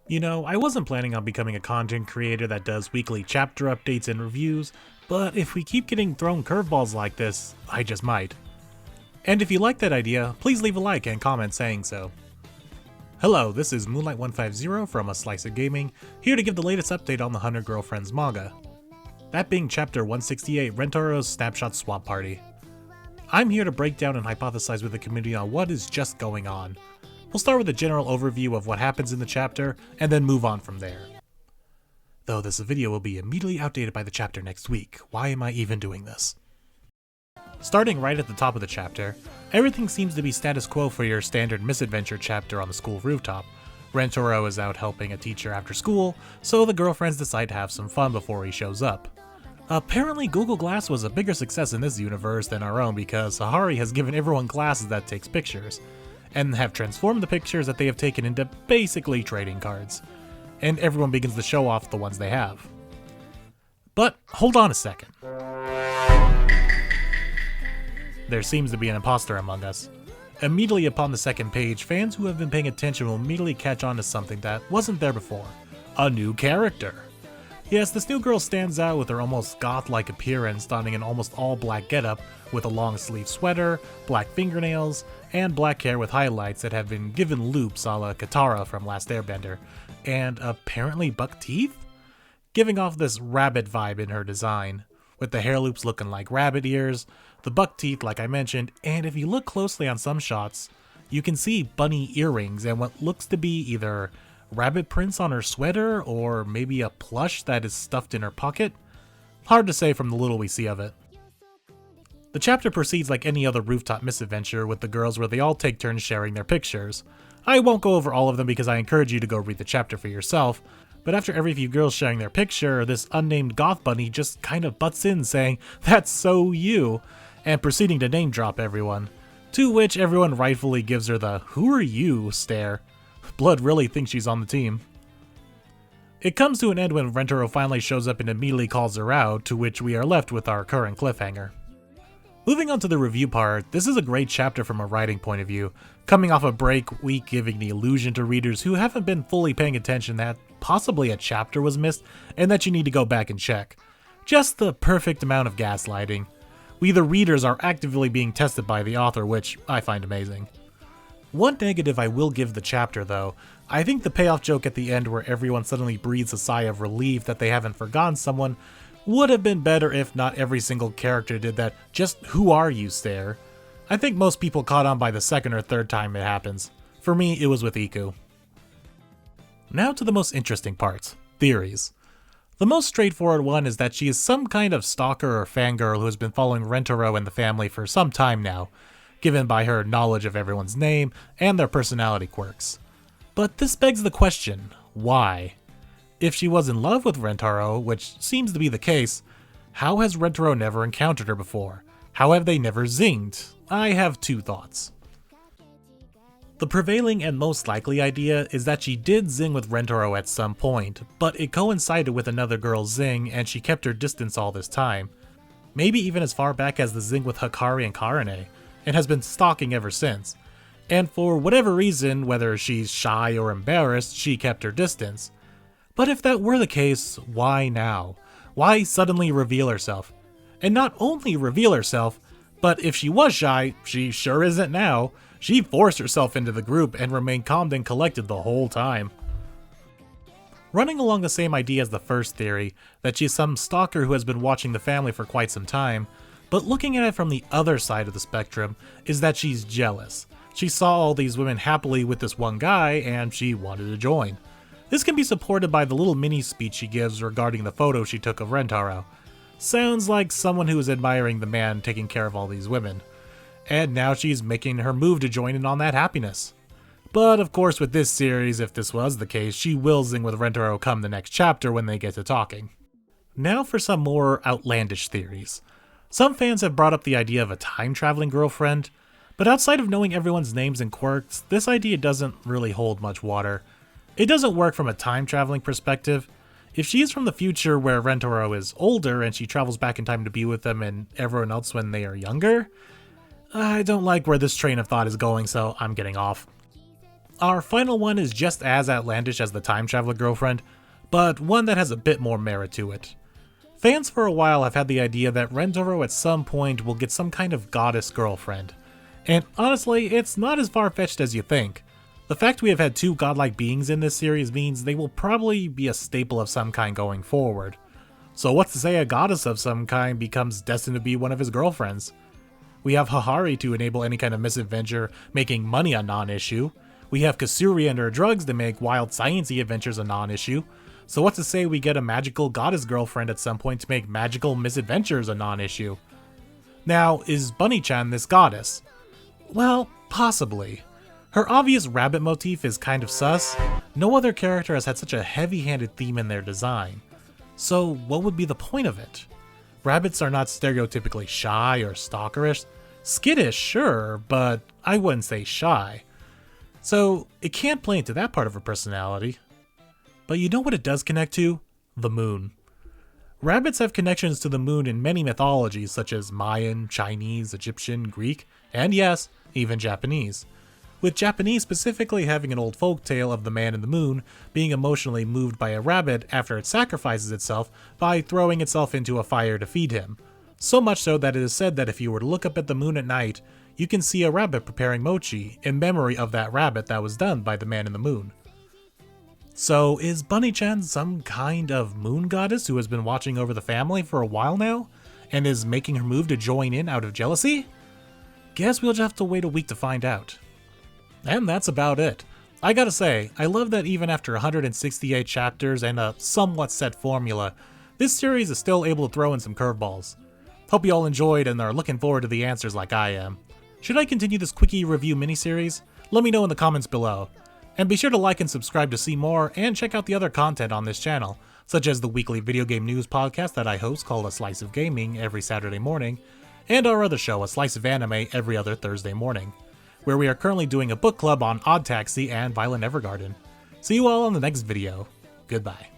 You know, I wasn't planning on becoming a content creator that does weekly chapter updates and reviews, but if we keep getting thrown curveballs like this, I just might. And if you like that idea, please leave a like and comment saying so. Hello, this is Moonlight150 from A Slice of Gaming, here to give the latest update on the 100 Girlfriends manga. That being Chapter 168, Rentoro's Snapshot Swap Party. I'm here to break down and hypothesize with the community on what is just going on. We'll start with a general overview of what happens in the chapter, and then move on from there. Though this video will be immediately outdated by the chapter next week, why am I even doing this? Starting right at the top of the chapter, everything seems to be status quo for your standard misadventure chapter on the school rooftop. Rentaro is out helping a teacher after school, so the girlfriends decide to have some fun before he shows up. Apparently Google Glass was a bigger success in this universe than our own because Sahari has given everyone glasses that takes pictures, and have transformed the pictures that they have taken into basically trading cards, and everyone begins to show off the ones they have. But hold on a second. There seems to be an imposter among us. Immediately upon the second page, fans who have been paying attention will immediately catch on to something that wasn't there before. A new character. Yes, this new girl stands out with her almost goth-like appearance, donning an almost all-black getup with a long-sleeve sweater, black fingernails, and black hair with highlights that have been given loops a la Katara from Last Airbender, and apparently buck teeth? Giving off this rabbit vibe in her design, with the hair loops looking like rabbit ears, the buck teeth like I mentioned, and if you look closely on some shots, you can see bunny earrings and what looks to be either rabbit prints on her sweater or maybe a plush that is stuffed in her pocket. Hard to say from the little we see of it. The chapter proceeds like any other rooftop misadventure with the girls where they all take turns sharing their pictures. I won't go over all of them because I encourage you to go read the chapter for yourself, but after every few girls sharing their picture, this unnamed goth bunny just kind of butts in saying, "That's so you," and proceeding to name drop everyone, to which everyone rightfully gives her the "who are you" stare. Blood really thinks she's on the team. It comes to an end when Rentaro finally shows up and immediately calls her out, to which we are left with our current cliffhanger. Moving on to the review part, this is a great chapter from a writing point of view, coming off a break week giving the illusion to readers who haven't been fully paying attention that possibly a chapter was missed and that you need to go back and check. Just the perfect amount of gaslighting. We the readers are actively being tested by the author, which I find amazing. One negative I will give the chapter though, I think the payoff joke at the end where everyone suddenly breathes a sigh of relief that they haven't forgotten someone would have been better if not every single character did that "just who are you" stare. I think most people caught on by the second or third time it happens. For me, it was with Iku. Now to the most interesting parts, theories. The most straightforward one is that she is some kind of stalker or fangirl who has been following Rentaro and the family for some time now, given by her knowledge of everyone's name and their personality quirks. But this begs the question, why? If she was in love with Rentaro, which seems to be the case, how has Rentaro never encountered her before? How have they never zinged? I have two thoughts. The prevailing and most likely idea is that she did zing with Rentaro at some point, but it coincided with another girl's zing and she kept her distance all this time. Maybe even as far back as the zing with Hakari and Karane, and has been stalking ever since. And for whatever reason, whether she's shy or embarrassed, she kept her distance. But if that were the case, why now? Why suddenly reveal herself? And not only reveal herself, but if she was shy, she sure isn't now. She forced herself into the group and remained calm and collected the whole time. Running along the same idea as the first theory, that she's some stalker who has been watching the family for quite some time, but looking at it from the other side of the spectrum, is that she's jealous. She saw all these women happily with this one guy and she wanted to join. This can be supported by the little mini speech she gives regarding the photo she took of Rentaro. Sounds like someone who is admiring the man taking care of all these women. And now she's making her move to join in on that happiness. But of course with this series, if this was the case, she will zing with Rentaro come the next chapter when they get to talking. Now for some more outlandish theories. Some fans have brought up the idea of a time-traveling girlfriend, but outside of knowing everyone's names and quirks, this idea doesn't really hold much water. It doesn't work from a time-traveling perspective. If she is from the future where Rentaro is older and she travels back in time to be with them and everyone else when they are younger, I don't like where this train of thought is going, so I'm getting off. Our final one is just as outlandish as the time traveler girlfriend, but one that has a bit more merit to it. Fans for a while have had the idea that Rentaro at some point will get some kind of goddess girlfriend. And honestly, it's not as far-fetched as you think. The fact we have had two godlike beings in this series means they will probably be a staple of some kind going forward. So what's to say a goddess of some kind becomes destined to be one of his girlfriends? We have Hahari to enable any kind of misadventure, making money a non-issue. We have Kasuri and her drugs to make wild sciencey adventures a non-issue. So what's to say we get a magical goddess girlfriend at some point to make magical misadventures a non-issue? Now, is Bunny-chan this goddess? Well, possibly. Her obvious rabbit motif is kind of sus. No other character has had such a heavy-handed theme in their design. So what would be the point of it? Rabbits are not stereotypically shy or stalkerish. Skittish, sure, but I wouldn't say shy. So it can't play into that part of her personality. But you know what it does connect to? The moon. Rabbits have connections to the moon in many mythologies such as Mayan, Chinese, Egyptian, Greek, and yes, even Japanese. With Japanese specifically having an old folktale of the man in the moon being emotionally moved by a rabbit after it sacrifices itself by throwing itself into a fire to feed him. So much so that it is said that if you were to look up at the moon at night, you can see a rabbit preparing mochi in memory of that rabbit that was done by the man in the moon. So is Bunny-chan some kind of moon goddess who has been watching over the family for a while now, and is making her move to join in out of jealousy? Guess we'll just have to wait a week to find out. And that's about it. I gotta say, I love that even after 168 chapters and a somewhat set formula, this series is still able to throw in some curveballs. Hope you all enjoyed and are looking forward to the answers like I am. Should I continue this quickie review miniseries? Let me know in the comments below. And be sure to like and subscribe to see more, and check out the other content on this channel, such as the weekly video game news podcast that I host called A Slice of Gaming every Saturday morning, and our other show, A Slice of Anime, every other Thursday morning, where we are currently doing a book club on Odd Taxi and Violet Evergarden. See you all on the next video. Goodbye.